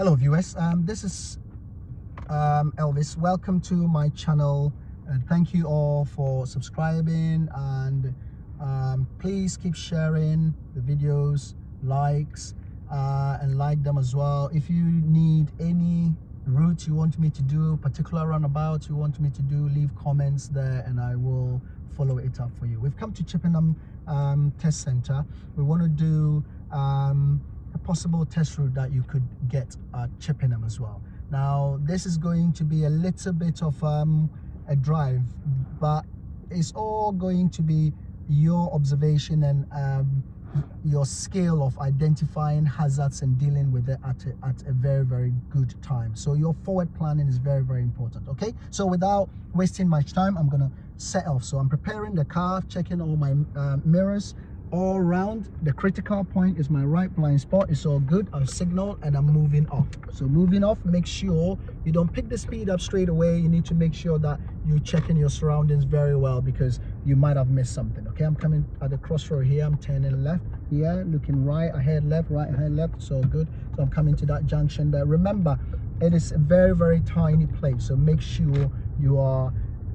Hello viewers, this is Elvis. Welcome to my channel, and thank you all for subscribing, and please keep sharing the videos, likes, and like them as well. If you need any route you want me to do, particular roundabout you want me to do, leave comments there and I will follow it up for you. We've come to Chippenham test center. We want to do a possible test route that you could get at Chippenham as well. Now this is going to be a little bit of a drive, but it's all going to be your observation and your skill of identifying hazards and dealing with it at a very good time. So your forward planning is very important. Okay, so without wasting much time, I'm gonna set off. So I'm preparing the car, checking all my mirrors all around. The critical point is my right blind spot. It's all good. I've signaled and I'm moving off. So moving off, make sure you don't pick the speed up straight away. You need to make sure that you're checking your surroundings very well, because you might have missed something. Okay, I'm coming at the crossroad here. I'm turning left here, looking right ahead, left, right ahead, left. It's all good. So I'm coming to that junction there. Remember, it is a very tiny place, so make sure you are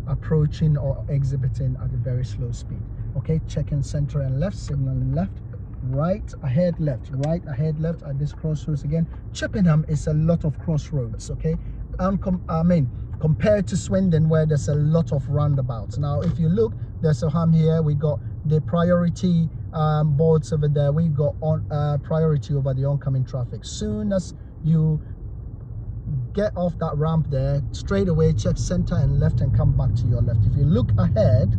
approaching or exhibiting at a very slow speed. Okay, checking center and left, signaling left, right ahead, left, right ahead, left at this crossroads again. Chippenham is a lot of crossroads. Okay, compared to Swindon, where there's a lot of roundabouts. Now if you look, there's a ham here. We got the priority boards over there. We got on priority over the oncoming traffic. Soon as you get off that ramp there, straight away check center and left and come back to your left. If you look ahead,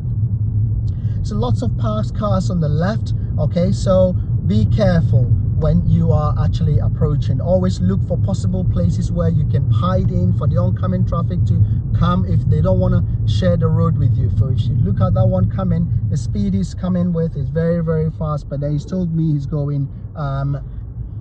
so lots of parked cars on the left. Okay, so be careful when you are actually approaching. Always look for possible places where you can hide in for the oncoming traffic to come if they don't want to share the road with you. So if you look at that one coming, the speed he's coming with is very fast, but then he's told me he's going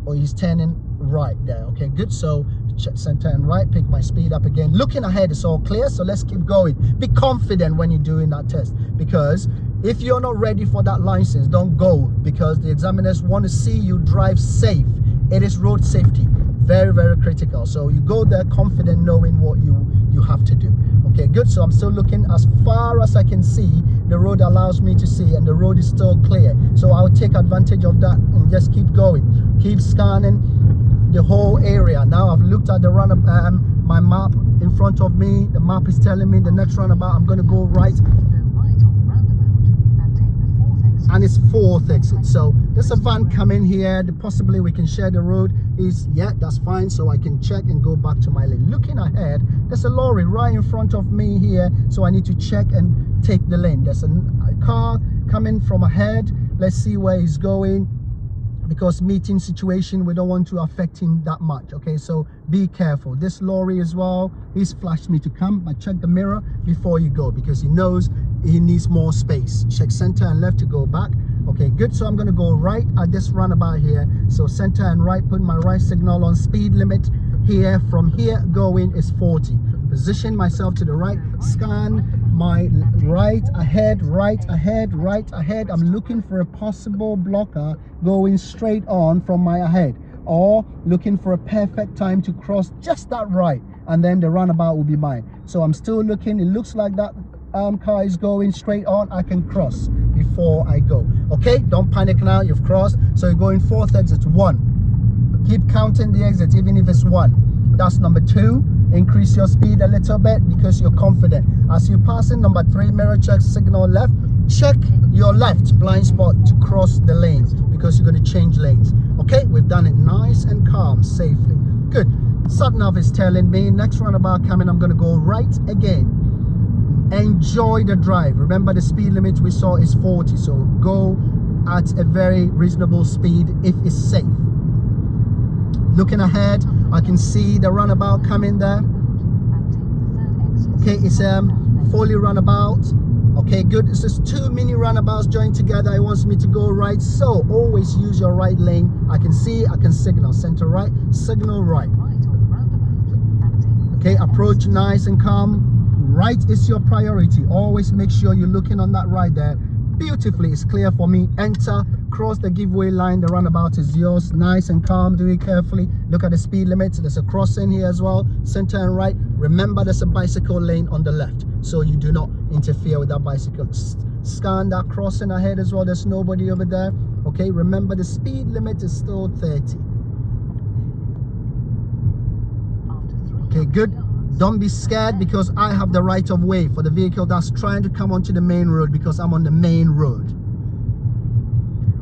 or he's turning right there. Okay, good. So check center and right, pick my speed up again. Looking ahead, it's all clear, so let's keep going. Be confident when you're doing that test, because if you're not ready for that license, don't go, because the examiners want to see you drive safe. It is road safety, very critical. So you go there confident, knowing what you have to do. Okay, good. So I'm still looking as far as I can see. The road allows me to see, and the road is still clear, so I'll take advantage of that and just keep going, keep scanning the whole area. Now I've looked at the my map in front of me. The map is telling me the next roundabout I'm going to go right, and it's 4th exit. So there's a van coming here. Possibly we can share the road. Yeah, that's fine. So I can check and go back to my lane. Looking ahead, there's a lorry right in front of me here, so I need to check and take the lane. There's a car coming from ahead. Let's see where he's going, because meeting situation, we don't want to affect him that much. Okay, so be careful. This lorry as well, he's flashed me to come, but check the mirror before you go, because he knows he needs more space. Check center and left to go back. Okay, good. So I'm going to go right at this roundabout here. So center and right, put my right signal on. Speed limit here from here going is 40. Position myself to the right, scan my right ahead. I'm looking for a possible blocker going straight on from my ahead, or looking for a perfect time to cross just that right, and then the roundabout will be mine. So I'm still looking. It looks like that car is going straight on. I can cross before I go. Okay, don't panic now, you've crossed. So you're going 4th exit, 1. Keep counting the exits, even if it's 1. That's number 2. Increase your speed a little bit because you're confident. As you pass in number 3, mirror check, signal left. Check your left blind spot to cross the lanes, because you're going to change lanes. Okay, we've done it nice and calm, safely. Good. Sat-nav is telling me next roundabout coming, I'm going to go right again. Enjoy the drive. Remember, the speed limit we saw is 40, so go at a very reasonable speed if it's safe. Looking ahead, I can see the roundabout coming there. Okay, it's fully roundabout. Okay, good. It's just 2 mini roundabouts joined together. It wants me to go right, so always use your right lane. I can see, I can signal center right, signal right. Okay, approach nice and calm. Right is your priority. Always make sure you're looking on that right there. beautifully. It's clear for me. Enter, cross the giveaway line. The roundabout is yours. Nice and calm. Do it carefully. Look at the speed limit. There's a crossing here as well. Center and right. Remember, there's a bicycle lane on the left, so you do not interfere with that bicycle. Scan that crossing ahead as well. There's nobody over there. Okay, remember the speed limit is still 30. Okay, good. Don't be scared, because I have the right of way for the vehicle that's trying to come onto the main road, because I'm on the main road.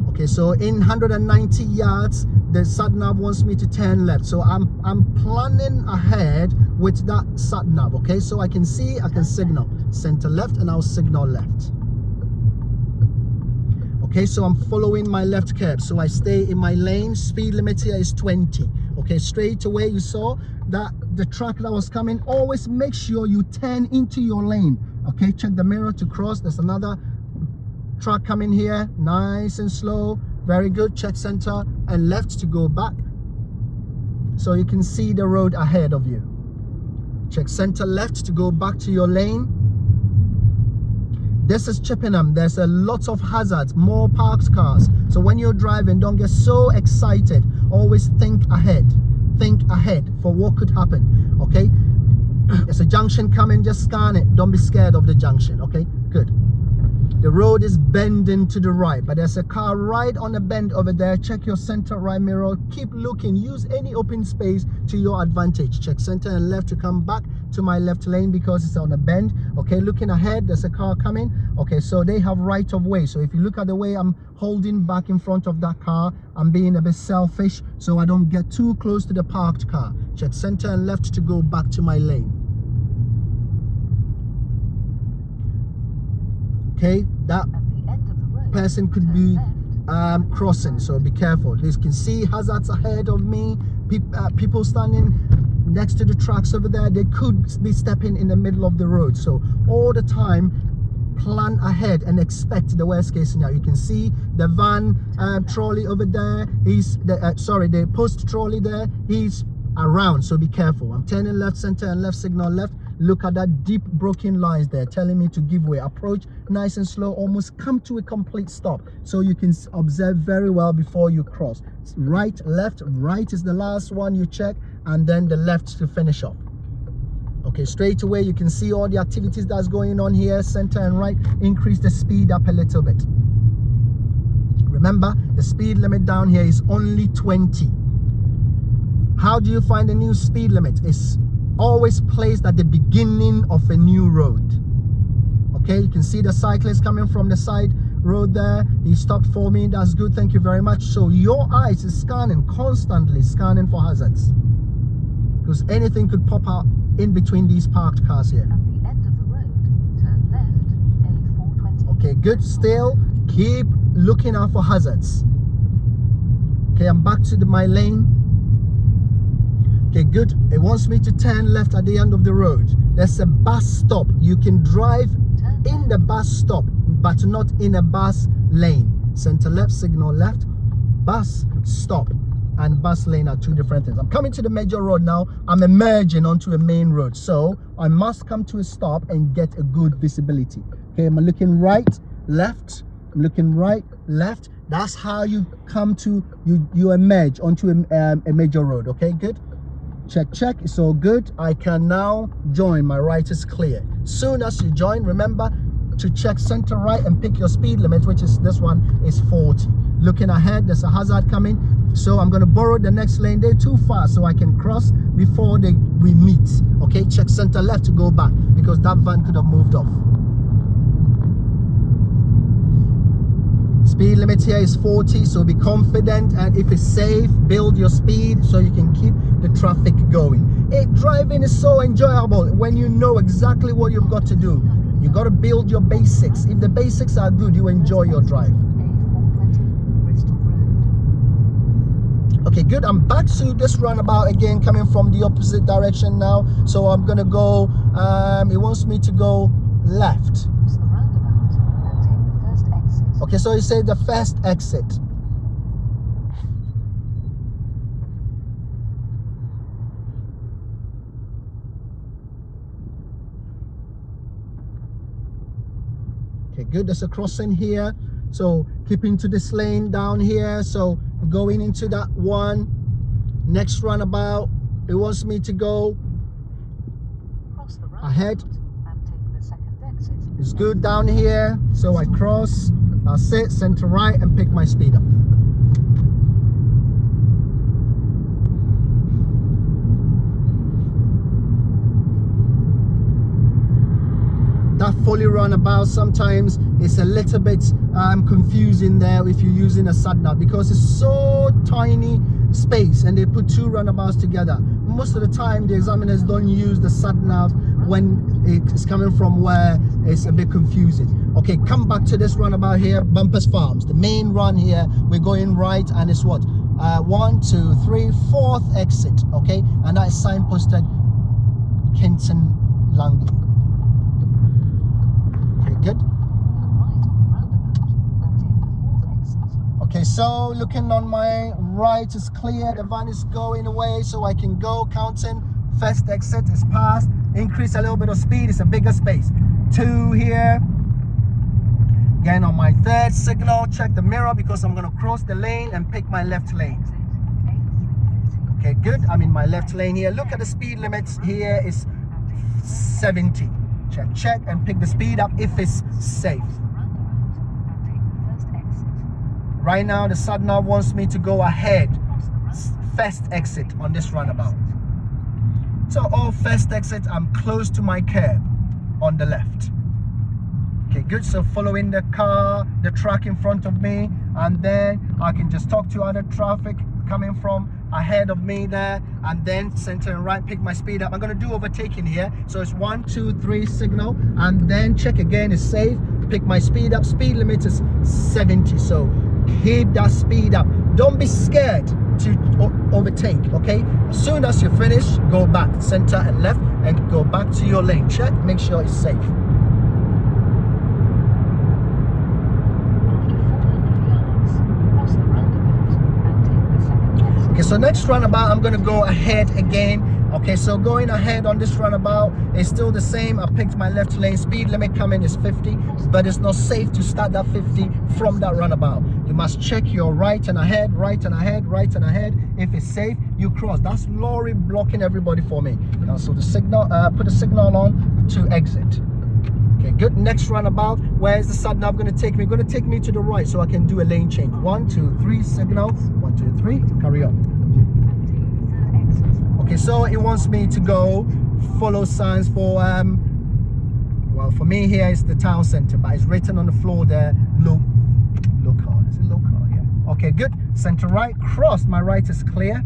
Okay, so in 190 yards, the sat-nav wants me to turn left. So I'm planning ahead with that sat-nav. Okay, so I can see, I can signal center left, and I'll signal left. Okay, so I'm following my left curb, so I stay in my lane. Speed limit here is 20. Okay, straight away you saw that the truck that was coming. Always make sure you turn into your lane. Okay, check the mirror to cross. There's another truck coming here, nice and slow. Very good. Check center and left to go back, so you can see the road ahead of you. Check center left to go back to your lane. This is Chippenham. There's a lot of hazards, more parked cars. So when you're driving, don't get so excited. Always think ahead. Think ahead for what could happen. Okay, there's a junction coming. Just scan it. Don't be scared of the junction. Okay, good. The road is bending to the right, but there's a car right on the bend over there. Check your center right mirror. Keep looking. Use any open space to your advantage. Check center and left to come back to my left lane, because it's on a bend. Okay, looking ahead, there's a car coming. Okay, so they have right of way. So if you look at the way I'm holding back in front of that car, I'm being a bit selfish, so I don't get too close to the parked car. Check center and left to go back to my lane. Okay, that person could be crossing, so be careful. You can see hazards ahead of me. People standing next to the tracks over there, they could be stepping in the middle of the road. So all the time, plan ahead and expect the worst case scenario. You can see the van trolley over there. He's the post trolley there. He's around, so be careful. I'm turning left, center and left, signal left. Look at that deep broken lines there telling me to give way. Approach nice and slow, almost come to a complete stop, so you can observe very well before you cross. Right, left. Right is the last one you check, and then the left to finish off. Okay, straight away you can see all the activities that's going on here. Center and right. Increase the speed up a little bit. Remember, the speed limit down here is only 20. How do you find the new speed limit? It's always placed at the beginning of a new road. Okay, you can see the cyclist coming from the side road there. He stopped for me. That's good, thank you very much. So your eyes is scanning, constantly scanning for hazards, because anything could pop out in between these parked cars here. At the end of the road, turn left, A420. Okay, good. Still keep looking out for hazards. Okay, I'm back to my lane. Okay, good. It wants me to turn left at the end of the road. There's a bus stop. You can drive in the bus stop, but not in a bus lane. Center left, signal left. Bus stop and bus lane are two different things. I'm coming to the major road now. I'm emerging onto a main road, so I must come to a stop and get a good visibility. Okay, I'm looking right, left. I'm looking right, left. That's how you come to, you emerge onto a major road. Okay, good. Check, it's all good. I can now join. My right is clear. Soon as you join, remember to check center right and pick your speed limit, which is this one is 40. Looking ahead, there's a hazard coming, so I'm going to borrow the next lane. They're too fast, so I can cross before we meet. Okay, check center left to go back, because that van could have moved off. Speed limit here is 40, so be confident, and if it's safe, build your speed so you can keep the traffic going. Driving is so enjoyable when you know exactly what you've got to do. You got to build your basics. If the basics are good, you enjoy your drive. Okay, good. I'm back to this roundabout again, coming from the opposite direction now. So I'm gonna go. It wants me to go left. Okay, so you say the first exit. Okay, good. There's a crossing here, so keep into this lane down here. So going into that one. Next roundabout, it wants me to go ahead. It's good down here, so I cross, I'll sit center right and pick my speed up. That fully roundabout sometimes it's a little bit confusing there if you're using a sat nav, because it's so tiny space and they put two roundabouts together. Most of the time the examiners don't use the sat nav when it's coming from where it's a bit confusing. Okay, come back to this roundabout here, Bumpers Farms, the main run here. We're going right, and it's what, 1, 2, 3, 4th exit. Okay, and that is signposted Kenton Langley. Good. Okay, so looking on my right is clear, the van is going away, so I can go. Counting, first exit is passed. Increase a little bit of speed, it's a bigger space. 2 here. Again on my third signal, check the mirror because I'm going to cross the lane and pick my left lane. Okay, good. I'm in my left lane here. Look at the speed limits here is 70. Check and pick the speed up if it's safe. Right now the sat nav wants me to go ahead, first exit on this roundabout. So all first exit, I'm close to my curb on the left. Okay, good. So following the car, the truck in front of me, and then I can just talk to other traffic coming from ahead of me there, and then center and right, pick my speed up. I'm going to do overtaking here, so it's 1, 2, 3 signal, and then check again is safe, pick my speed up. Speed limit is 70, so keep that speed up. Don't be scared to overtake. Okay, as soon as you finish, go back center and left and go back to your lane. Check, make sure it's safe. Okay, so next roundabout, I'm going to go ahead again. Okay, so going ahead on this roundabout is still the same. I picked my left lane. Speed limit coming is 50, but it's not safe to start that 50 from that roundabout. You must check your right and ahead, right and ahead, right and ahead. If it's safe, you cross. That's lorry blocking everybody for me. So the signal, put the signal on to exit. Okay, good. Next roundabout, where is the sat nav going to take me? Going to take me to the right so I can do a lane change. 1, 2, 3 signal. 1, 2, 3. Carry on. Okay, so it wants me to go follow signs for well, for me here it's the town center, but it's written on the floor there, local. Is it local? Yeah. Okay, good. Center right, cross. My right is clear.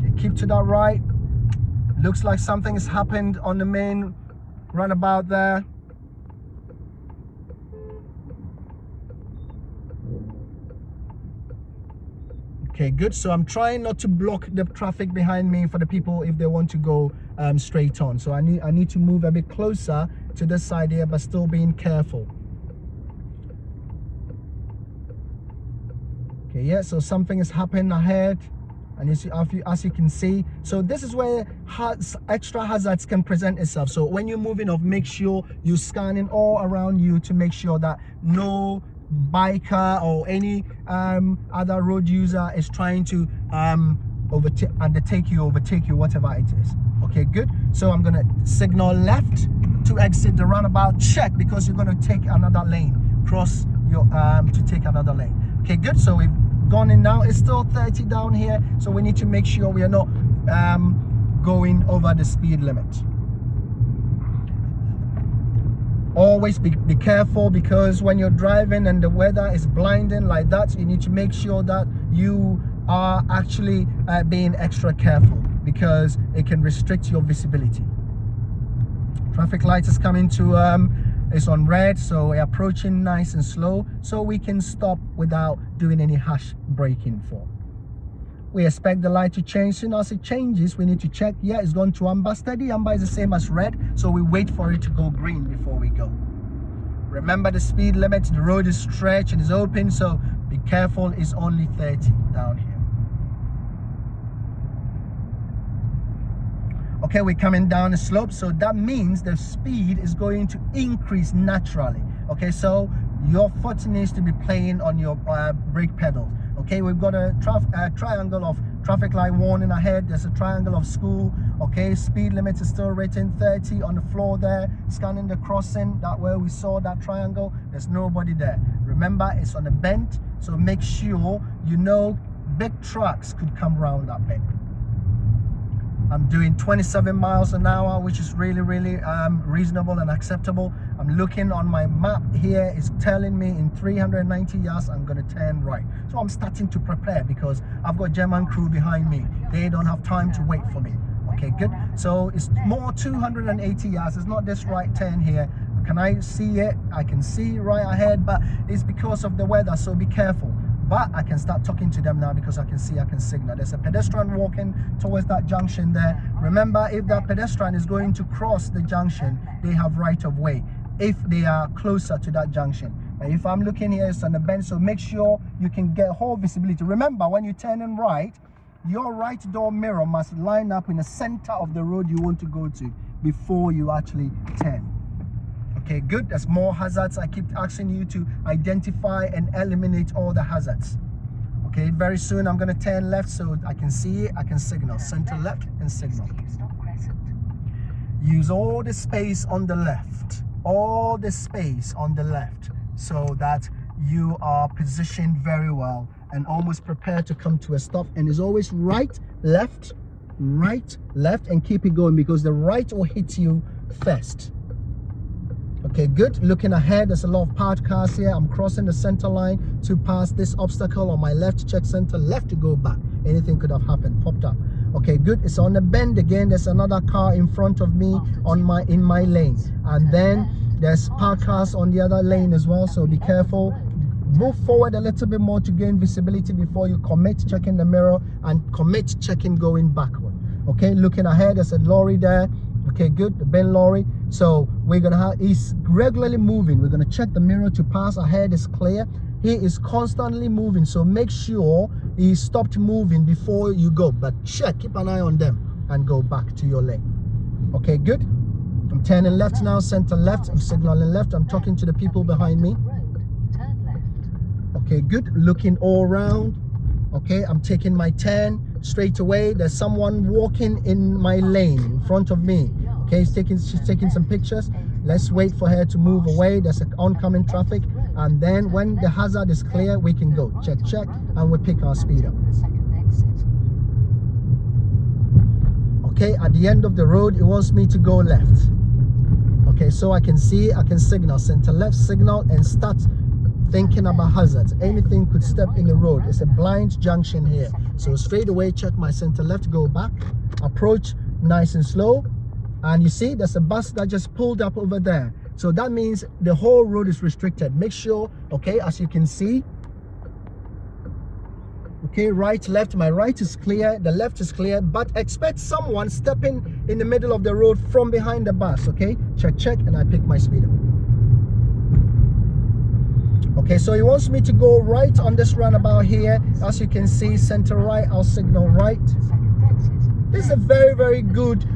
Okay, keep to that right. Looks like something has happened on the main roundabout there. Okay, good. So I'm trying not to block the traffic behind me for the people if they want to go straight on. So I need to move a bit closer to this side here, but still being careful. Okay, yeah, so something has happened ahead, and as you can see, so this is where extra hazards can present itself. So when you're moving off, make sure you're scanning all around you to make sure that no biker or any other road user is trying to overtake you, whatever it is. Okay, good. So I'm gonna signal left to exit the roundabout. Check, because you're gonna take another lane, cross your to take another lane. Okay, good. So we've gone in now. It's still 30 down here, so we need to make sure we are not going over the speed limit. Always be careful, because when you're driving and the weather is blinding like that, you need to make sure that you are actually being extra careful, because it can restrict your visibility. Traffic light is coming to it's on red, so we're approaching nice and slow, so we can stop without doing any harsh braking for. We expect the light to change. Soon as it changes, we need to check. Yeah, it's gone to amber. Steady amber is the same as red, so we wait for it to go green before we go. Remember the speed limit. The road is stretched and is open, so be careful. It's only 30 down here. Okay, we're coming down the slope, so that means the speed is going to increase naturally. Okay, so your foot needs to be playing on your brake pedal. Okay, we've got a triangle of traffic light warning ahead. There's a triangle of school. Okay, speed limit is still written 30 on the floor there. Scanning the crossing, that where we saw that triangle, there's nobody there. Remember, it's on a bend, so make sure you know big trucks could come around that bend. I'm doing 27 miles an hour, which is really reasonable and acceptable. I'm looking on my map here, it's telling me in 390 yards I'm going to turn right. So I'm starting to prepare because I've got German crew behind me. They don't have time to wait for me. Okay, good. So it's more 280 yards. It's not this right turn here. Can I see it? I can see right ahead, but it's because of the weather, so be careful. But I can start talking to them now because I can see, I can signal. There's a pedestrian walking towards that junction there. Remember, if that pedestrian is going to cross the junction, they have right of way if they are closer to that junction. And if I'm looking here, it's on the bend, so make sure you can get whole visibility. Remember, when you turn in right, your right door mirror must line up in the center of the road you want to go to before you actually turn. Okay, good. There's more hazards. I keep asking you to identify and eliminate all the hazards. Okay, very soon I'm going to turn left so I can see it. I can signal. Center left and signal. Use all the space on the left. All the space on the left so that you are positioned very well and almost prepared to come to a stop. And it's always right, left, and keep it going because the right will hit you first. Okay, good. Looking ahead, there's a lot of parked cars here. I'm crossing the center line to pass this obstacle on my left. Check center left to go back. Anything could have happened, popped up. Okay, good. It's on the bend again. There's another car in front of me in my lane, and then there's parked cars on the other lane as well, so be careful. Move forward a little bit more to gain visibility before you commit checking the mirror and commit checking going backward. Okay, looking ahead, there's a lorry there. Okay, good. The Ben lorry. So we're gonna have, he's regularly moving. We're gonna check the mirror to pass ahead is clear. He is constantly moving, so make sure he stopped moving before you go, but check, keep an eye on them and go back to your lane. Okay, good. I'm turning left now, center left. I'm signaling left. I'm talking to the people behind me. Okay, good. Looking all around. Okay, I'm taking my turn straight away. There's someone walking in my lane in front of me. Okay, she's taking some pictures. Let's wait for her to move away. There's an oncoming traffic, and then when the hazard is clear, we can go. Check, and we pick our speed up. Okay, at the end of the road, it wants me to go left. Okay, so I can see, I can signal, center left signal, and start thinking about hazards. Anything could step in the road. It's a blind junction here, so straight away check my center left, go back, approach nice and slow. And you see there's a bus that just pulled up over there, so that means the whole road is restricted. Make sure, okay, as you can see, okay, right, left, my right is clear, the left is clear, but expect someone stepping in the middle of the road from behind the bus. Okay, check, and I pick my speed up. Okay, so he wants me to go right on this roundabout here. As you can see, center right, I'll signal right. This is a very good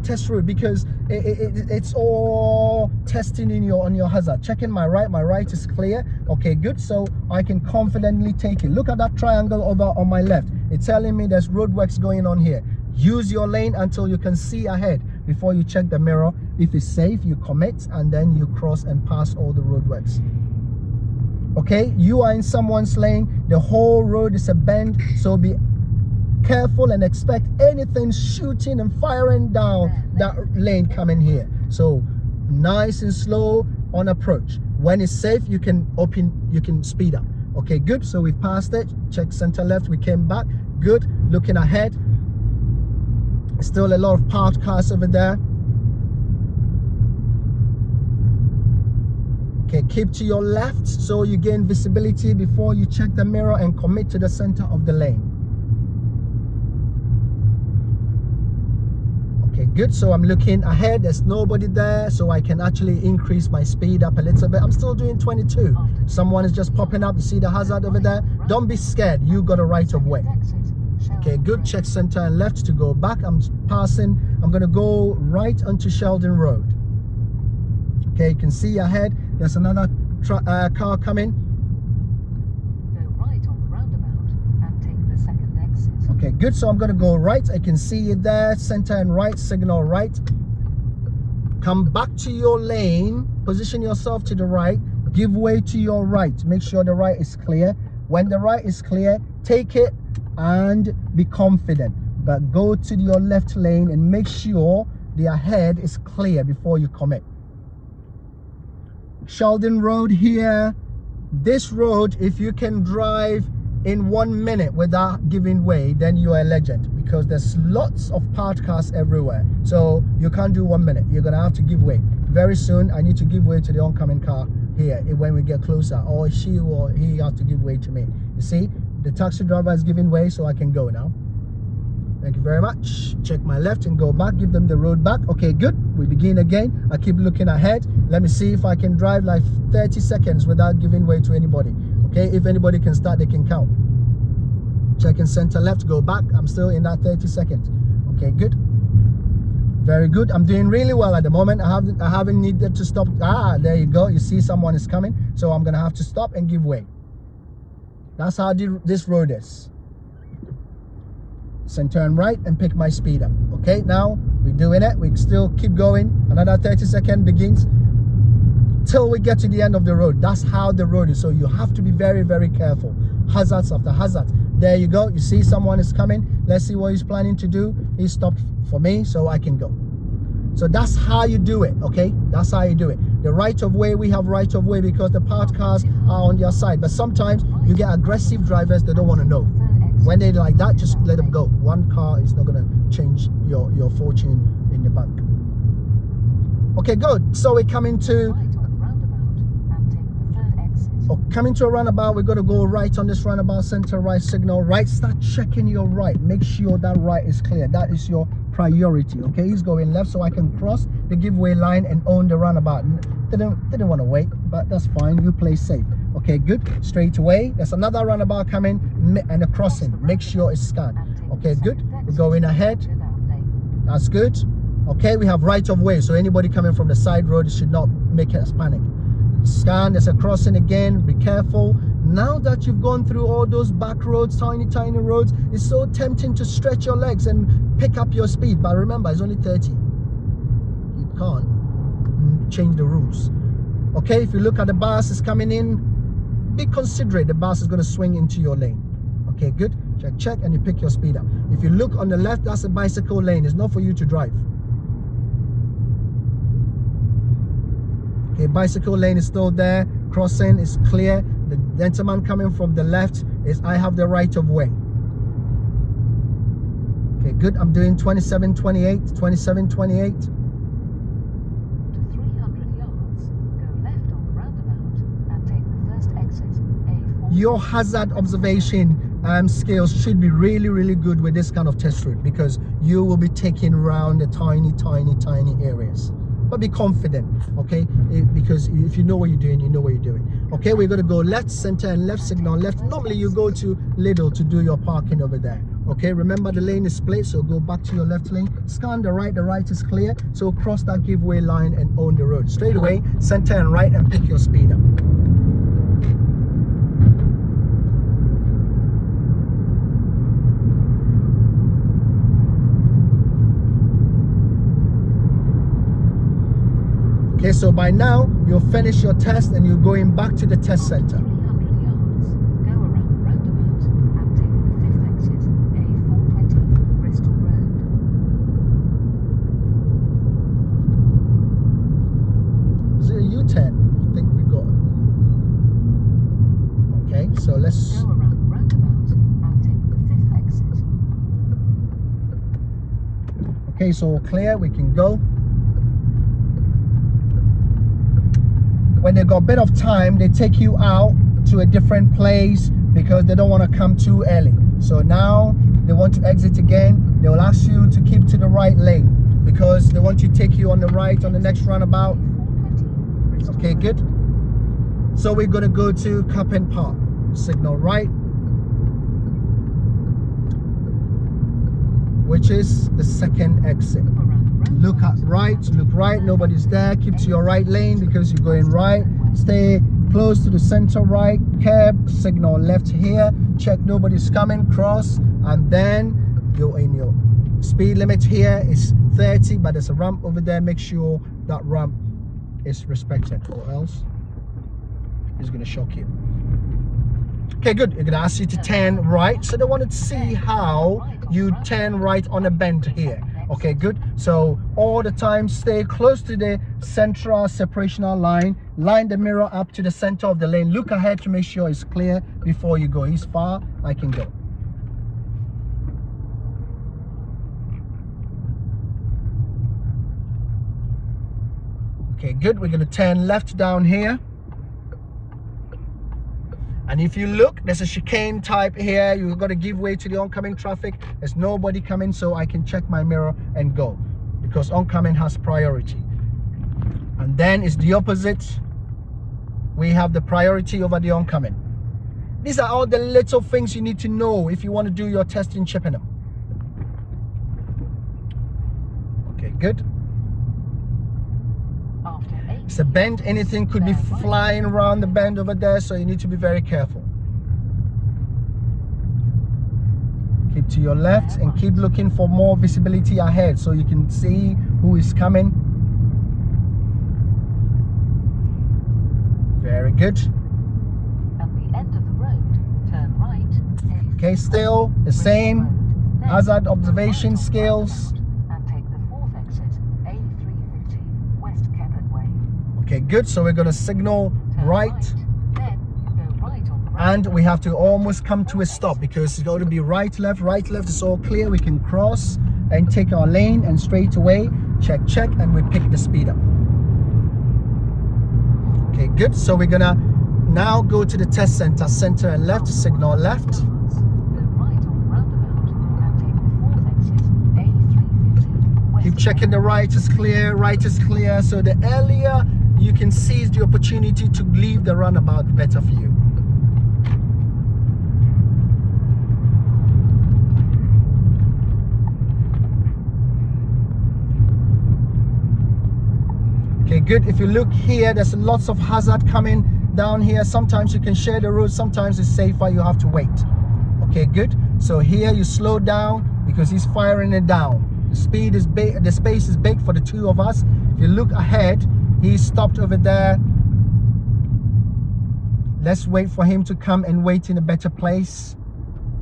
test route because it's all testing on your hazard. Checking my right is clear. Okay, good, so I can confidently take it. Look at that triangle over on my left. It's telling me there's roadworks going on here. Use your lane until you can see ahead before you check the mirror. If it's safe, you commit, and then you cross and pass all the roadworks. Okay, you are in someone's lane. The whole road is a bend, so be careful and expect anything shooting and firing down that lane coming here. So nice and slow on approach. When it's safe, you can speed up. Okay, good. So we passed it. Check center left. We came back. Good. Looking ahead. Still a lot of parked cars over there. Okay, keep to your left so you gain visibility before you check the mirror and commit to the center of the lane. Okay, good. So I'm looking ahead. There's nobody there, so I can actually increase my speed up a little bit. I'm still doing 22. Someone is just popping up. You see the hazard over there? Don't be scared. You got a right of way. Okay, good. Check center and left to go back. I'm passing. I'm going to go right onto Sheldon Road. Okay, you can see ahead. There's another car coming. Go right on the roundabout and take the second exit. Okay, good. So I'm going to go right. I can see it there. Center and right. Signal right. Come back to your lane. Position yourself to the right. Give way to your right. Make sure the right is clear. When the right is clear, take it and be confident. But go to your left lane and make sure the ahead is clear before you commit. Sheldon Road here. This road, if you can drive in 1 minute without giving way, then you are a legend, because there's lots of parked cars everywhere. So you can't do 1 minute. You're gonna have to give way. Very soon, I need to give way to the oncoming car here when we get closer, or she or he has to give way to me. You see, the taxi driver is giving way, so I can go now. Thank you very much. Check my left and go back. Give them the road back. Okay, good. We begin again. I keep looking ahead. Let me see if I can drive like 30 seconds without giving way to anybody. Okay, if anybody can start, they can count. Checking center left, go back. I'm still in that 30 seconds. Okay, good. Very good. I'm doing really well at the moment. I haven't needed to stop. There you go. You see someone is coming, so I'm gonna have to stop and give way. That's how this road is. Center and right and pick my speed up. Okay, now we're doing it. We still keep going. Another 30-second begins till we get to the end of the road. That's how the road is. So you have to be very, very careful. Hazards after hazards. There you go. You see someone is coming. Let's see what he's planning to do. He stopped for me so I can go. So that's how you do it. Okay, that's how you do it. The right of way, we have right of way because the parked cars are on their side. But sometimes you get aggressive drivers. They don't want to know. When they're like that, just let them go. One car is not going to change your fortune in the bank. Okay, good. So we're coming to a roundabout. We're going to go right on this roundabout, center right, signal right. Start checking your right. Make sure that right is clear. That is your priority. Okay, he's going left, so I can cross the giveaway line and own the roundabout. Didn't want to wait, but that's fine. You play safe. Okay, good. Straight away. There's another roundabout coming and a crossing. Make sure it's scanned. Okay, good. We're going ahead. That's good. Okay, we have right of way, so anybody coming from the side road should not make us panic. Scan. There's a crossing again. Be careful. Now that you've gone through all those back roads, tiny roads, it's so tempting to stretch your legs and pick up your speed. But remember, it's only 30. You can't change the rules. Okay, if you look at the bus is coming in, be considerate. The bus is going to swing into your lane. Okay, good. Check, and you pick your speed up. If you look on the left, that's a bicycle lane. It's not for you to drive. Okay, bicycle lane is still there. Crossing is clear. The gentleman coming from the left is, I have the right of way. Okay, good. I'm doing 2728. Your hazard observation skills should be really good with this kind of test route, because you will be taking around the tiny areas. But be confident, okay? Because if you know what you're doing, you know what you're doing. Okay, we're going to go left, center, and left, signal left. Normally you go to Lidl to do your parking over there. Okay, remember the lane is split, so go back to your left lane. Scan the right is clear. So cross that giveaway line and own the road. Straight away, center and right, and pick your speed up. Okay, so by now, you'll finish your test and you're going back to the test center. 300 yards, go around Roundabout and take the 5th exit, A420, Bristol Road. Is it a U-turn? I think we got. Okay, so let's... Go around Roundabout and take the 5th exit. Okay, so clear, we can go. When they got a bit of time, they take you out to a different place because they don't want to come too early. So now they want to exit again. They will ask you to keep to the right lane because they want to take you on the right on the next roundabout. Okay, good. So we're going to go to Chippenham Park. Signal right. which is the second exit. Look right, nobody's there. Keep to your right lane because you're going right. Stay close to the center right, curb, signal left here, check nobody's coming, cross, and then you're in your speed limit. Here is 30, but there's a ramp over there. Make sure that ramp is respected, or else it's going to shock you. Okay, good. You're going to ask you to turn right, so they wanted to see how you turn right on a bend here. Okay, good. So all the time stay close to the central separational line. Line the mirror up to the center of the lane. Look ahead to make sure it's clear before you go. He's far, I can go. Okay, good. We're going to turn left down here. And if you look, there's a chicane type here. You've got to give way to the oncoming traffic. There's nobody coming, so I can check my mirror and go, because oncoming has priority. And then it's the opposite. We have the priority over the oncoming. These are all the little things you need to know if you want to do your test in Chippenham. Okay, good. It's a bend, anything could be flying around the bend over there, so you need to be very careful. Keep to your left and keep looking for more visibility ahead so you can see who is coming. Very good. At the end of the road, turn right. Okay, still the same hazard observation skills. Okay, good. So we're going to signal right, and we have to almost come to a stop because it's got to be right, left is all clear. We can cross and take our lane and straight away check, and we pick the speed up. Okay, good. So we're gonna now go to the test center, center and left, signal left. Go right on Roundabout and take the 4th exit, A350. Keep checking the right is clear, so the earlier you can seize the opportunity to leave the roundabout, better for you. Okay, good. If you look here, there's lots of hazard coming down here. Sometimes you can share the road, sometimes it's safer, you have to wait. Okay, good. So here you slow down because he's firing it down. The speed is big, the space is big for the two of us. If you look ahead, he stopped over there. Let's wait for him to come and wait in a better place.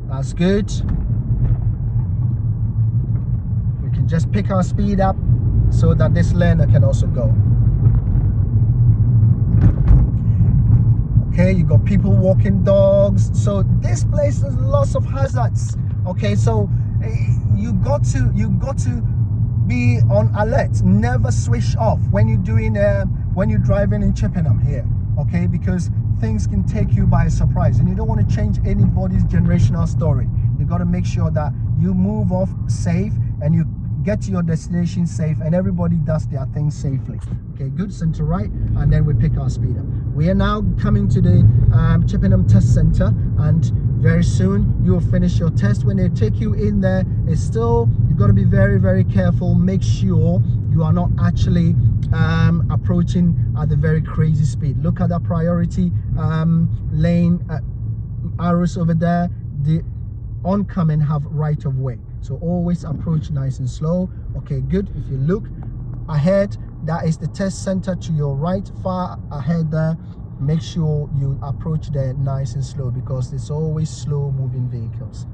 That's good. We can just pick our speed up so that this learner can also go. Okay, you got people walking dogs. So this place has lots of hazards. Okay, so you got to be on alert. Never switch off when you're doing when you're driving in Chippenham here. Okay, because things can take you by surprise, and you don't want to change anybody's generational story. You got to make sure that you move off safe and you get to your destination safe, and everybody does their things safely. Okay, good. Center right, and then we pick our speed up. We are now coming to the Chippenham Test Center, and very soon you will finish your test. When they take you in there, it's still, you got to be very, very careful. Make sure you are not actually approaching at the very crazy speed. Look at that priority lane arrows over there. The oncoming have right of way, so always approach nice and slow. Okay, good. If you look ahead, that is the test center to your right, far ahead there. Make sure you approach there nice and slow because it's always slow moving vehicles.